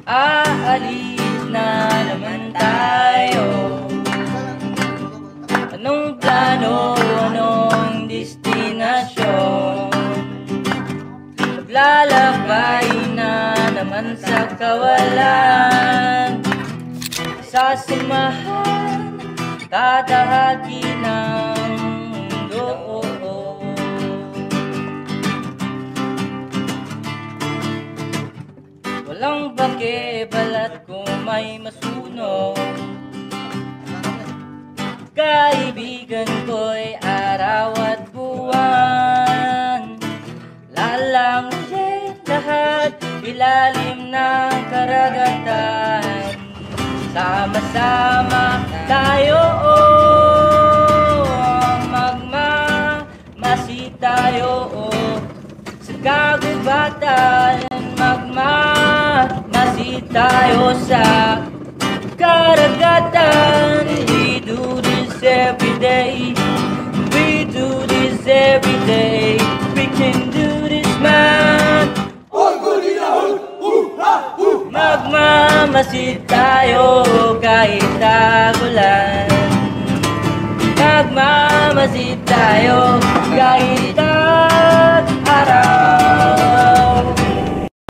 aalis na naman tayo. Anong plano, anong destinasyon? Maglalakbay na naman sa kawalan. Sasamahan, tatahaki ng mundo. Walang pakibalat kung may masunog. Kaibigan ko'y araw at buwan. Lalangoy lahat ilalim ng karagatan. Sama-sama tayo, magmamasid tayo sa kagubatan. Magmamasid tayo sa karagatan. We do this every day. We do this every day. We can do this, man. Magmamasid tayo kahit tagulan. Magmamasid tayo kahit